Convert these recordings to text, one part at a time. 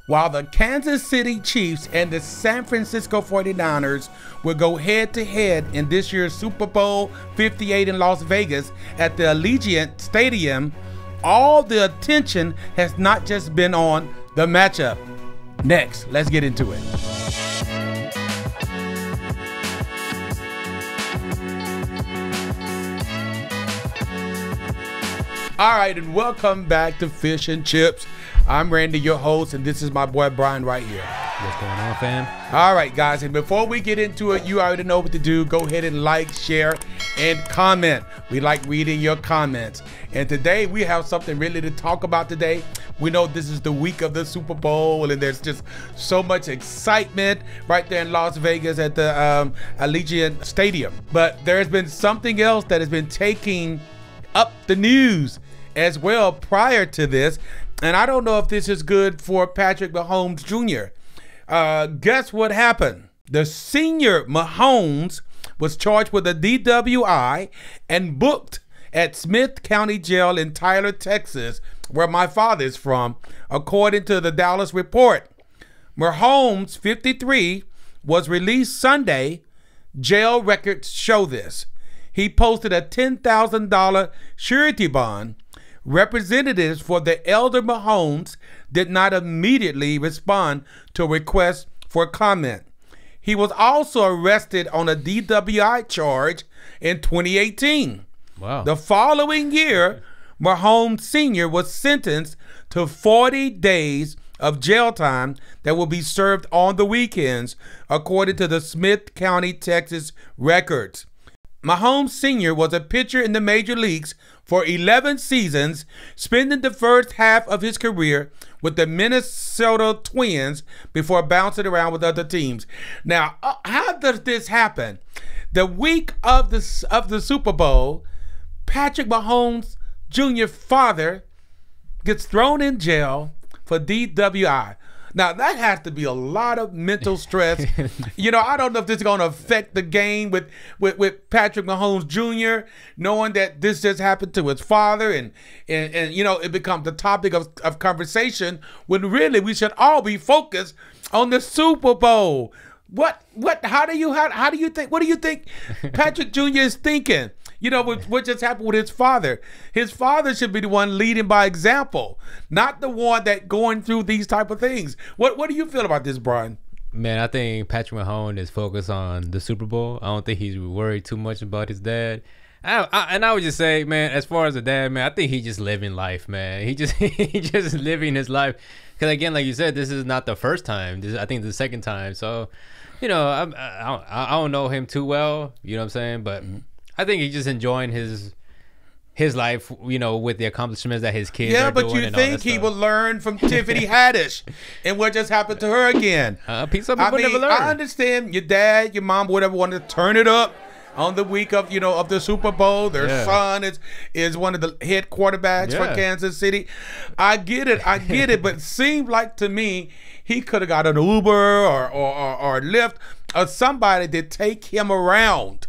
while the Kansas City Chiefs and the San Francisco 49ers will go head-to-head in this year's Super Bowl LVIII in Las Vegas at the Allegiant Stadium, all the attention has not just been on the matchup. Next, let's get into it. All right, and welcome back to Fish and Chips. I'm Randy, your host, and this is my boy Brian right here. What's going on, fam? All right, guys, and before we get into it, you already know what to do. Go ahead and like, share, and comment. We like reading your comments. And today we have something really to talk about today. We know this is the week of the Super Bowl, and there's just so much excitement right there in Las Vegas at the Allegiant Stadium. But there's been something else that has been taking up the news as well prior to this. And I don't know if this is good for Patrick Mahomes Jr. Guess what happened? The senior Mahomes was charged with a DWI and booked at Smith County Jail in Tyler, Texas, where my father is from, according to the Dallas Report. Mahomes, 53, was released Sunday. Jail records show this. He posted a $10,000 surety bond. Representatives for the elder Mahomes did not immediately respond to a request for comment. He was also arrested on a DWI charge in 2018. Wow. The following year, Mahomes Sr. was sentenced to 40 days of jail time that will be served on the weekends, according to the Smith County, Texas records. Mahomes Sr. was a pitcher in the major leagues for 11 seasons, spending the first half of his career with the Minnesota Twins before bouncing around with other teams. Now, how does this happen? The week of the Super Bowl, Patrick Mahomes Jr.'s father gets thrown in jail for DWI. Now, that has to be a lot of mental stress. You know, I don't know if this is going to affect the game with Patrick Mahomes Jr., knowing that this just happened to his father, and you know, it becomes the topic of conversation when really we should all be focused on the Super Bowl. How do you think Patrick Jr. is thinking? You know, what just happened with his father. His father should be the one leading by example, not the one that going through these type of things. What do you feel about this, Brian? Man, I think Patrick Mahomes is focused on the Super Bowl. I don't think he's worried too much about his dad. And I would just say, man, as far as the dad, man, I think he's just living life, man. He just living his life. Because again, like you said, this is not the first time. This is, I think, the second time. So, you know, I don't know him too well. You know what I'm saying? But I think he's just enjoying his life, you know, with the accomplishments that his kids are doing. Yeah, but you think he will learn from Tiffany Haddish and what just happened to her again? Some people never learn. I understand your dad, your mom, whatever, wanted to turn it up on the week of, you know, of the Super Bowl. Their son is one of the head quarterbacks for Kansas City. I get it, but it seemed like to me he could have got an Uber or Lyft or somebody to take him around.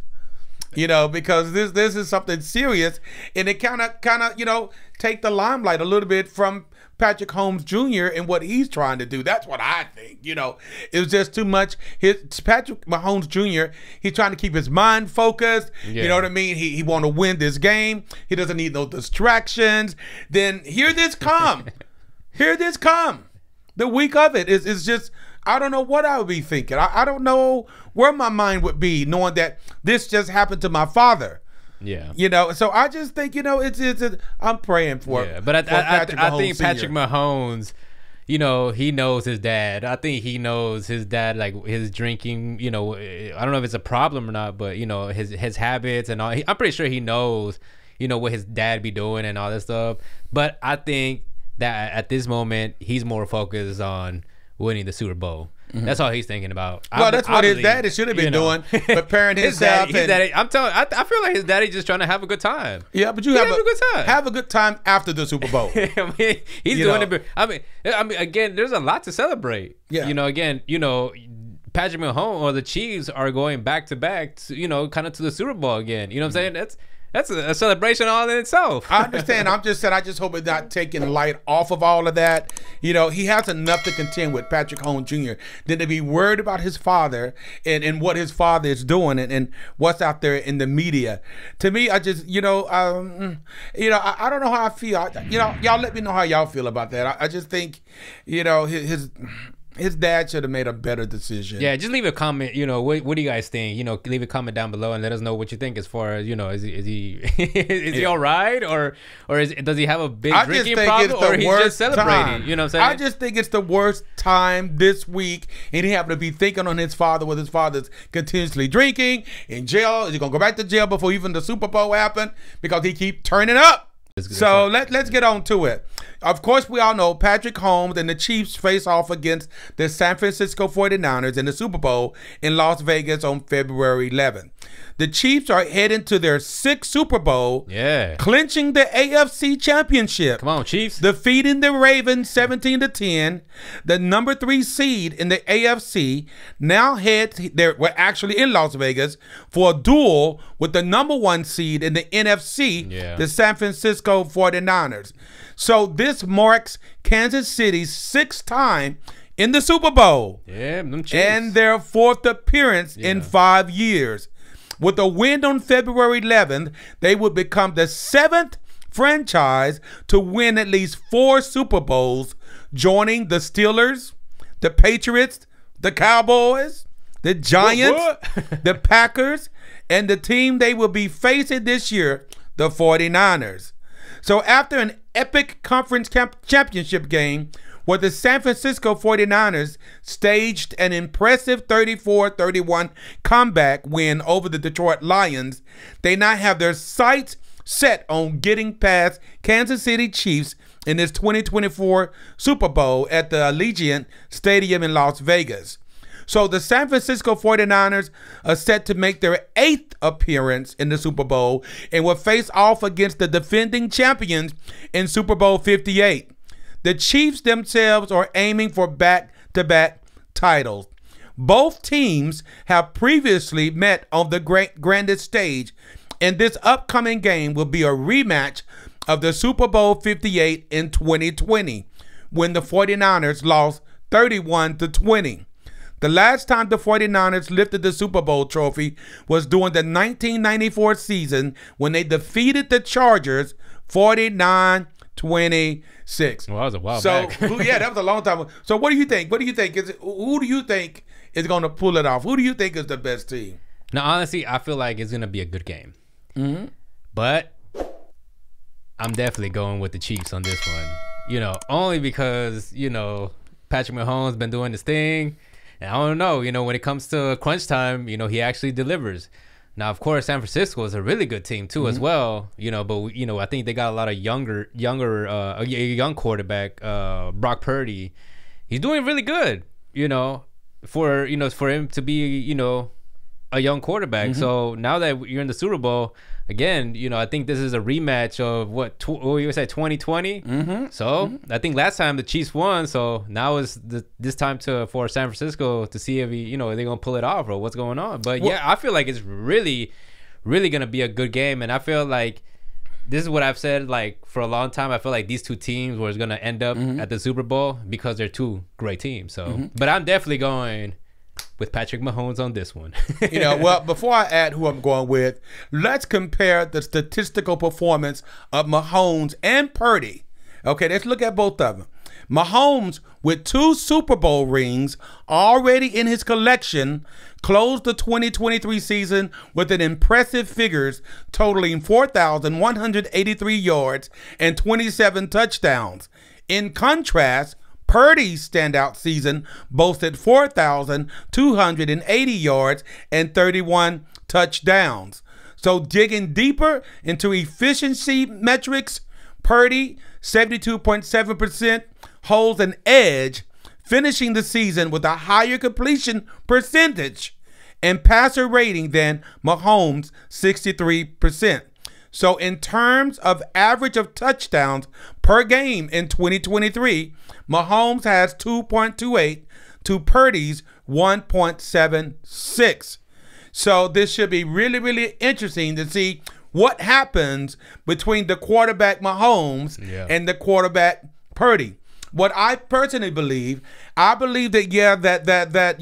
You know, because this is something serious, and it kind of you know, take the limelight a little bit from Patrick Mahomes Jr. and what he's trying to do. That's what I think. You know, it was just too much. Patrick Mahomes Jr., he's trying to keep his mind focused. Yeah. You know what I mean? He want to win this game. He doesn't need no distractions. Then here this come. The week of it is just, I don't know what I would be thinking. I don't know where my mind would be knowing that this just happened to my father. Yeah. You know, so I just think, you know, I'm praying for it. But I think Patrick Mahomes, you know, he knows his dad. I think he knows his dad, like his drinking, you know, I don't know if it's a problem or not, but, you know, his habits and all. I'm pretty sure he knows, you know, what his dad be doing and all that stuff. But I think that at this moment, he's more focused on winning the Super Bowl. That's all he's thinking about. Well, that's what his daddy should have been doing, preparing himself. I'm telling you, I feel like his daddy just trying to have a good time. Yeah, but you have a good time. Have a good time after the Super Bowl. I mean, he's doing it. I mean, again, there's a lot to celebrate. Yeah. You know, again, you know, Patrick Mahomes or the Chiefs are going back to back, you know, kind of to the Super Bowl again. You know what I'm saying? That's a celebration all in itself. I understand. I'm just saying, I just hope it's not taking light off of all of that. You know, he has enough to contend with, Patrick Mahomes Jr., than to be worried about his father and what his father is doing and what's out there in the media. To me, I just, I don't know how I feel. Y'all let me know how y'all feel about that. I just think, his dad should have made a better decision. Yeah, just leave a comment. What do you guys think? Leave a comment down below and let us know what you think. As far as is he is he all right, or does he have a big drinking problem, or he's just celebrating? Time. You know what I'm saying? I just think it's the worst time this week, and he happened to be thinking on his father, with his father's continuously drinking in jail. Is he gonna go back to jail before even the Super Bowl happened because he keep turning up? So let's get on to it. Of course, we all know Patrick Mahomes and the Chiefs face off against the San Francisco 49ers in the Super Bowl in Las Vegas on February 11th. The Chiefs are heading to their 6th Super Bowl, clinching the AFC Championship. Come on, Chiefs. Defeating the Ravens 17-10. The number 3 seed in the AFC now we're actually in Las Vegas for a duel with the number 1 seed in the NFC, the San Francisco 49ers. So this marks Kansas City's 6th time in the Super Bowl. Yeah, them Chiefs. And their 4th appearance in 5 years. With a win on February 11th, they would become the 7th franchise to win at least 4 Super Bowls, joining the Steelers, the Patriots, the Cowboys, the Giants, the Packers, and the team they will be facing this year, the 49ers. So after an epic conference championship game where the San Francisco 49ers staged an impressive 34-31 comeback win over the Detroit Lions, they now have their sights set on getting past Kansas City Chiefs in this 2024 Super Bowl at the Allegiant Stadium in Las Vegas. So the San Francisco 49ers are set to make their 8th appearance in the Super Bowl and will face off against the defending champions in Super Bowl 58. The Chiefs themselves are aiming for back-to-back titles. Both teams have previously met on the grandest stage, and this upcoming game will be a rematch of the Super Bowl 58 in 2020, when the 49ers lost 31-20. The last time the 49ers lifted the Super Bowl trophy was during the 1994 season when they defeated the Chargers 49-26. Well, that was a while back. Yeah, that was a long time. So what do you think? Who do you think is going to pull it off? Who do you think is the best team? Now, honestly, I feel like it's going to be a good game. But I'm definitely going with the Chiefs on this one. Only because, Patrick Mahomes been doing this thing. And I don't know, when it comes to crunch time, he actually delivers. Now, of course, San Francisco is a really good team too, as well. But I think they got a lot of a young quarterback, Brock Purdy. He's doing really good. For him to be a young quarterback. So now that you're in the Super Bowl again, I think this is a rematch of what you said 2020. So I think last time the Chiefs won. So now is this time for San Francisco to see if they're gonna pull it off or what's going on. But yeah, I feel like it's really, really gonna be a good game, and I feel like this is what I've said for a long time. I feel like these two teams were gonna end up at the Super Bowl because they're two great teams. So, but I'm definitely going with Patrick Mahomes on this one. Well, before I add who I'm going with, let's compare the statistical performance of Mahomes and Purdy. Okay, let's look at both of them. Mahomes, with 2 Super Bowl rings already in his collection, closed the 2023 season with an impressive figures totaling 4,183 yards and 27 touchdowns. In contrast, Purdy's standout season boasted 4,280 yards and 31 touchdowns. So digging deeper into efficiency metrics, Purdy, 72.7%, holds an edge, finishing the season with a higher completion percentage and passer rating than Mahomes, 63%. So in terms of average of touchdowns per game in 2023, Mahomes has 2.28 to Purdy's 1.76. So this should be really, really interesting to see what happens between the quarterback Mahomes and the quarterback Purdy. What I personally believe, I believe that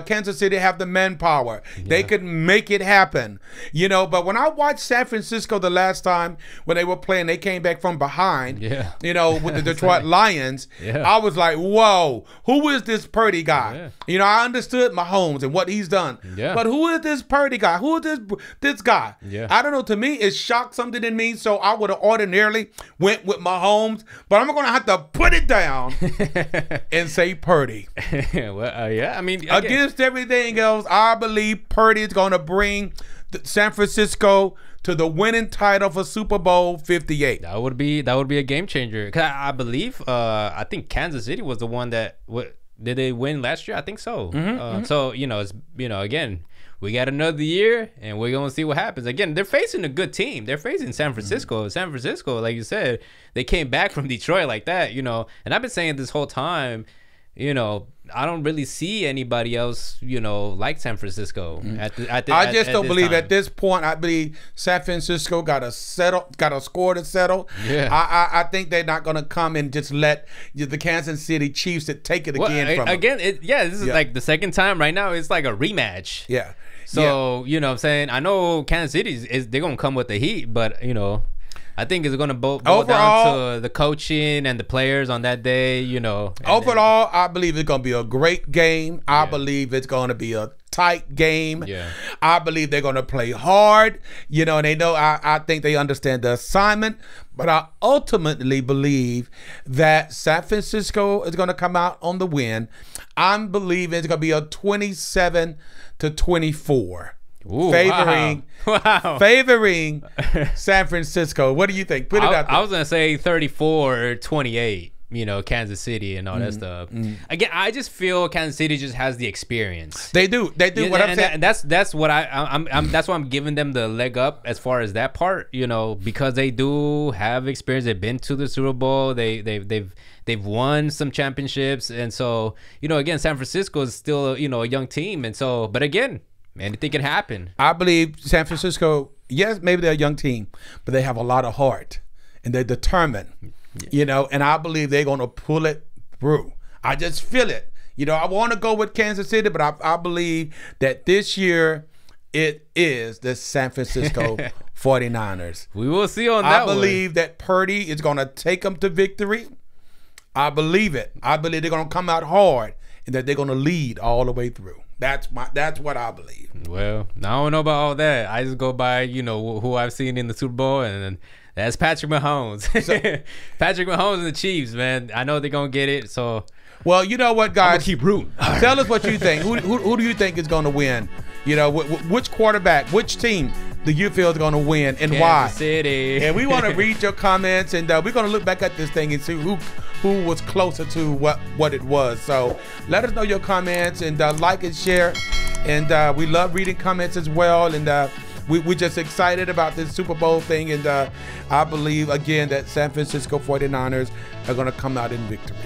Kansas City have the manpower. They could make it happen. But when I watched San Francisco the last time when they were playing, they came back from behind. With the Detroit Lions. I was like, whoa, who is this Purdy guy? I understood Mahomes and what he's done. But who is this Purdy guy? Who is this guy? I don't know. To me, it shocked something in me. So I would have ordinarily went with Mahomes, but I'm gonna have to put it down and say Purdy. I mean, against everything else, I believe Purdy is going to bring San Francisco to the winning title for Super Bowl 58. That would be a game changer. 'Cause I believe I think Kansas City was the one that did they win last year? I think so. So it's again, we got another year, and we're gonna see what happens. Again, they're facing a good team. They're facing San Francisco. San Francisco, like you said, they came back from Detroit like that. And I've been saying this whole time. I don't really see anybody else, like San Francisco. I just don't believe at this point. I believe San Francisco got to score to settle. I think they're not going to come and just let the Kansas City Chiefs take it again from them. This is like the second time right now. It's like a rematch. So what I'm saying, I know Kansas City they're going to come with the heat, but I think it's going to boil down to the coaching and the players on that day, Overall, I believe it's going to be a great game. I believe it's going to be a tight game. I believe they're going to play hard, and they know, I think they understand the assignment, but I ultimately believe that San Francisco is going to come out on the win. I'm believing it's going to be a 27-24. Ooh, favoring San Francisco. What do you think? Put it out there. I was gonna say 34-28. Kansas City and all that stuff. Again, I just feel Kansas City just has the experience. They do. What I'm saying, and that's what that's why I'm giving them the leg up as far as that part. Because they do have experience. They've been to the Super Bowl. They've won some championships, and so again, San Francisco is still a young team, and so but again. Anything can happen. I believe San Francisco, yes, maybe they're a young team, but they have a lot of heart and they're determined, and I believe they're going to pull it through. I just feel it. I want to go with Kansas City, but I believe that this year it is the San Francisco 49ers. We will see on that one. I believe that Purdy is going to take them to victory. I believe it. I believe they're going to come out hard and that they're going to lead all the way through. That's what I believe. Well, I don't know about all that. I just go by, who I've seen in the Super Bowl, and that's Patrick Mahomes. Patrick Mahomes and the Chiefs, man. I know they're gonna get it. So, well, you know what, guys? Keep rooting. Tell us what you think. Who do you think is gonna win? Which quarterback, which team do you feel is gonna win, and why? Kansas City. And we want to read your comments, and we're gonna look back at this thing and see who was closer to what it was. So let us know your comments, and like and share, and we love reading comments as well, and we're just excited about this Super Bowl thing, and I believe again that San Francisco 49ers are going to come out in victory.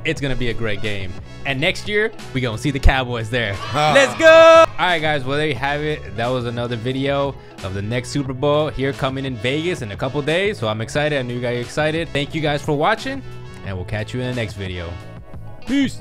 It's going to be a great game, and next year we're going to see the Cowboys there. Let's go. All right, guys, well, there you have it. That was another video of the next Super Bowl here coming in Vegas in a couple days, so I'm excited. I know you guys are excited. Thank you guys for watching, and we'll catch you in the next video. Peace.